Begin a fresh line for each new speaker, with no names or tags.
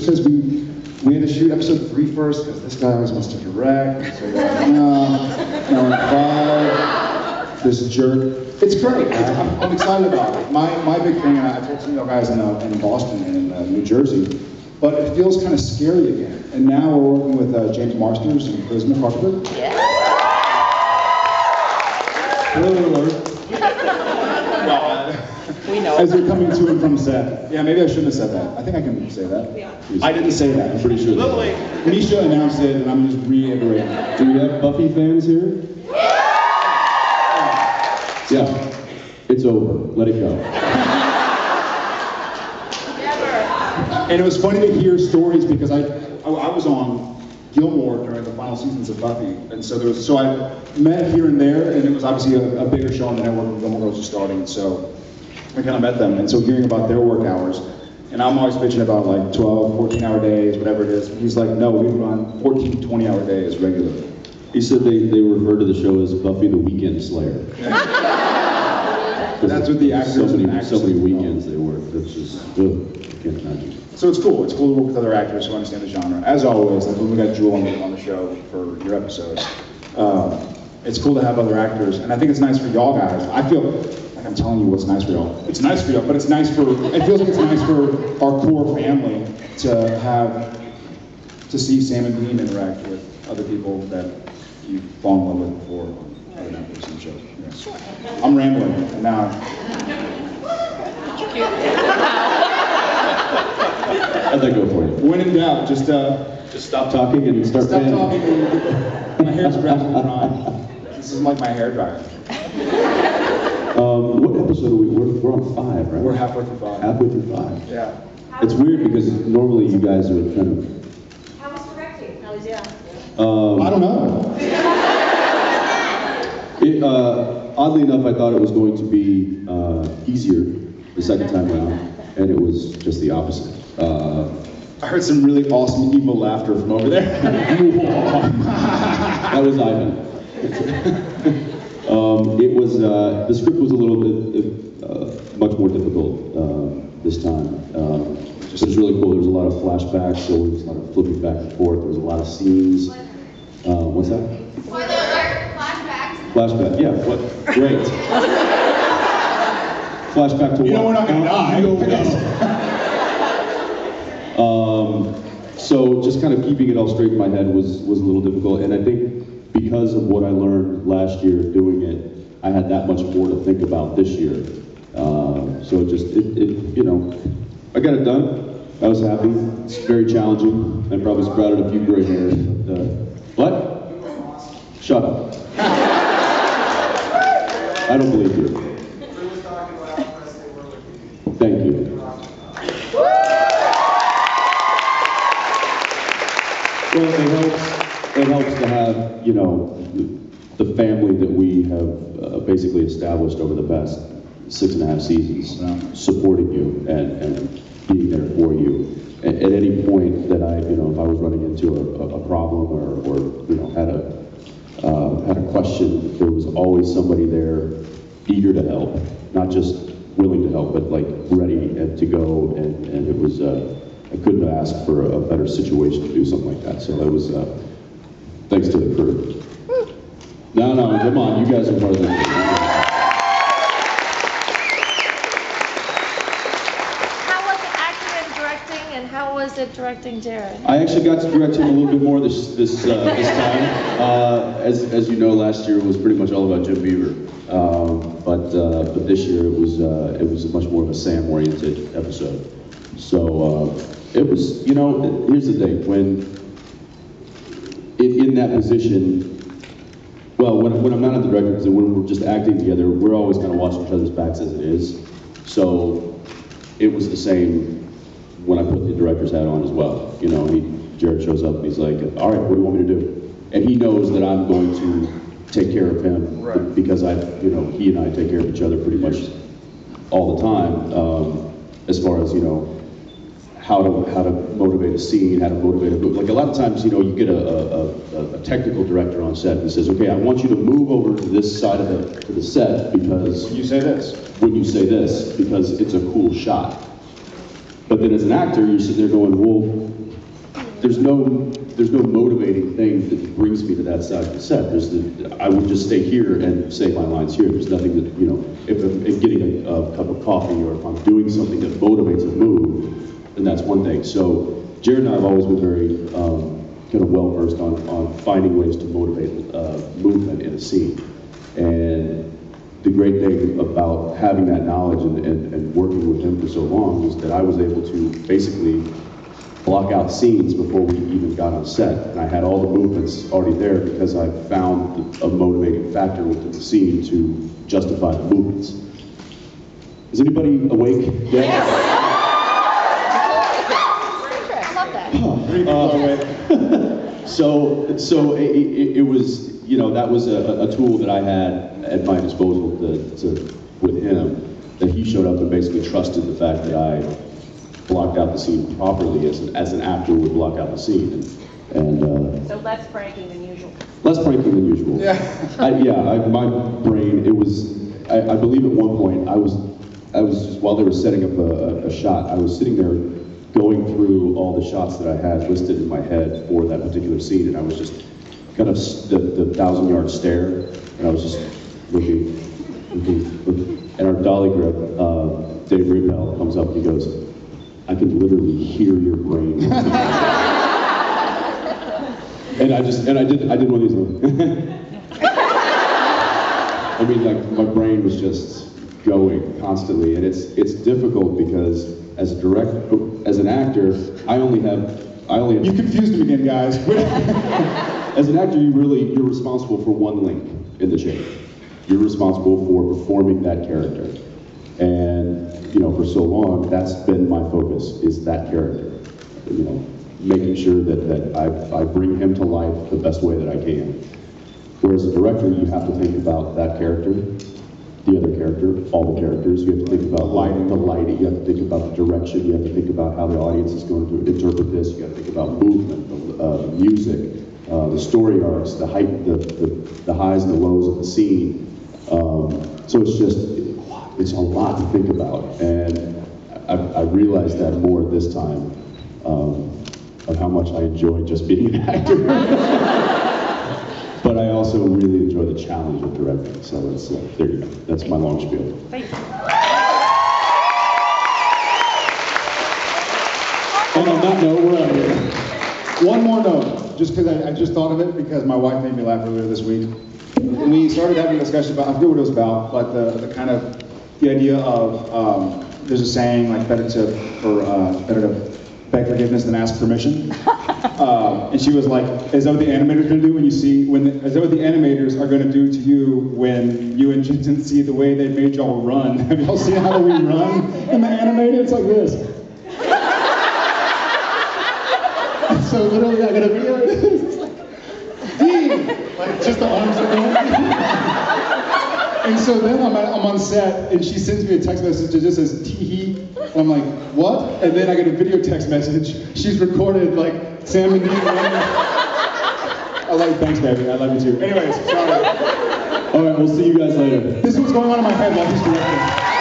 because we had to shoot episode 3 first, because this guy always wants to direct. So no, 5, this jerk. It's great. I'm excited about it. My big thing, and I told some of you guys in Boston and in New Jersey, but it feels kind of scary again. And now we're working with James Marsters and Charisma Carpenter.
Yeah.
Spoiler alert.
We know.
As they're coming to and from set. Yeah, maybe I shouldn't have said that. I think I can say that.
Yeah.
I didn't say that, I'm pretty sure. Misha announced it, and I'm just reiterating it.
Do we have Buffy fans here? Yeah. It's over. Let it go.
And it was funny to hear stories because I was on Gilmore during the final seasons of Buffy, and so I met here and there, and it was obviously a bigger show on the network when Gilmore Girls was starting, and so I kind of met them, and so hearing about their work hours, and I'm always bitching about like 12, 14-hour days, whatever it is. He's like, no, we run 14, 20-hour days regularly.
He said they refer to the show as Buffy the Weekend Slayer.
That's what the actors
so many weekends they work. That's just, I can't imagine.
So it's cool. It's cool to work with other actors who understand the genre. As always, like when we got Jewel on the show for your episodes, it's cool to have other actors, and I think it's nice for y'all guys. I feel like I'm telling you what's nice for y'all. It's nice for y'all, but it's nice for. It feels like it's nice for our core family to see Sam and Dean interact with other people that you fall in love with before other actors in the show. Yeah.
Sure.
I'm rambling, and now.
How'd that go for you?
When in doubt, just
stop talking and start
stop
fanning.
talking. And my hair's gradually drying. This is like my hair dryer.
What episode are we? We're on 5, right?
We're halfway through 5.
Halfway through 5.
Yeah.
It's weird because normally you guys are kind of.
How was directing? How was, yeah.
I don't know.
Oddly enough, I thought it was going to be easier the second time around, and it was just the opposite.
I heard some really awesome evil laughter from over there.
That was Ivan. It was the script was a little bit much more difficult this time. But it's really cool. There was a lot of flashbacks, so there was a lot of flipping back and forth. There was a lot of scenes. What's that?
Spoiler alert, flashbacks.
Flashback. Yeah. What? Great. Flashback to what?
You know we're not gonna die.
So just kind of keeping it all straight in my head was a little difficult, and I think because of what I learned last year doing it, I had that much more to think about this year. So it you know, I got it done. I was happy. It's very challenging. I probably sprouted a few gray hairs. But, what? Shut up. I don't believe you. Thank you. Well, it helps to have, you know, the family that we have basically established over the past 6.5 seasons, supporting you and being there for you. At any point that if I was running into a problem or you know, had a question, there was always somebody there eager to help, not just willing to help, but like ready to go, and it was, I couldn't ask for a better situation to do something like that. So it was, thanks to the crew. No, come on, you guys are part of the crew.
How was it acting and directing, and how was it directing Jared?
I actually got to direct him a little bit more this time. As you know, last year was pretty much all about Jim Beaver, but this year it was much more of a Sam-oriented episode. So it was, you know, here's the thing, when in that position, well, when I'm not at the director, because when we're just acting together, we're always kind of watching each other's backs as it is. So it was the same when I put the director's hat on as well. You know, Jared shows up and he's like, all right, what do you want me to do? And he knows that I'm going to take care of him, right, because he and I take care of each other pretty much all the time, as far as, you know, how to motivate a scene, how to motivate a book. Like a lot of times, you know, you get a technical director on set who says, okay, I want you to move over to this side of the set because
When you say this,
because it's a cool shot. But then as an actor, you're sitting there going, well, there's no motivating thing that brings me to that side of the set. I would just stay here and say my lines here. There's nothing that, you know, if I'm getting a cup of coffee or if I'm doing something that motivates a move, then that's one thing. So Jared and I have always been very kind of well versed on finding ways to motivate movement in a scene. And the great thing about having that knowledge and working with him for so long was that I was able to basically block out scenes before we even got on set. And I had all the movements already there because I found a motivating factor within the scene to justify the movements. Is anybody awake yet?
Yes. I love that.
So it was, you know, that was a tool that I had at my disposal with him, that he showed up and basically trusted the fact that I blocked out the scene properly as an actor would block out the scene. And
So less pranking than usual.
less pranking than usual.
Yeah.
My brain, it was, I believe at one point, I was just, while they were setting up a shot, I was sitting there going through all the shots that I had listed in my head for that particular scene, and I was just kind of the 1,000-yard stare, and I was just looking, and our dolly grip, Dave Repel, comes up and he goes, I can literally hear your brain. And I did one of these. I mean, like, my brain was just going constantly, and it's difficult because as an actor, I only have.
You confused me again, guys.
As an actor, you're responsible for one link in the chain. You're responsible for performing that character. And, you know, for so long, that's been my focus, is that character. You know, making sure that I bring him to life the best way that I can. Whereas a director, you have to think about that character, the other character, all the characters. You have to think about lighting, the lighting. You have to think about the direction. You have to think about how the audience is going to interpret this. You have to think about movement, the music, the story arcs, the height, the highs and the lows of the scene. So it's a lot to think about, and I realized that more this time of how much I enjoy just being an actor. But I also really enjoy the challenge of directing. So there you go. That's my long spiel.
Thank you.
And on that note, we're out of here.
One more note, just because I just thought of it because my wife made me laugh earlier this week. And we started having a discussion about, I forget what it was about, but the kind of, the idea of, there's a saying like better to beg forgiveness than ask permission. And she was like, is that what the animators are going to do is that what the animators are going to do to you when you and Jensen see the way they made y'all run? Have y'all seen how we run in the animated? It's like this. So literally I got a video of this. It's like, Dean! Like just the arms are going. And so then I'm on set and she sends me a text message that just says tee-hee. And I'm like, what? And then I get a video text message. She's recorded like Sam and Dean running. I like, thanks baby, I love you too. Anyways, sorry.
All right, we'll see you guys later.
This is what's going on in my head while he's directing.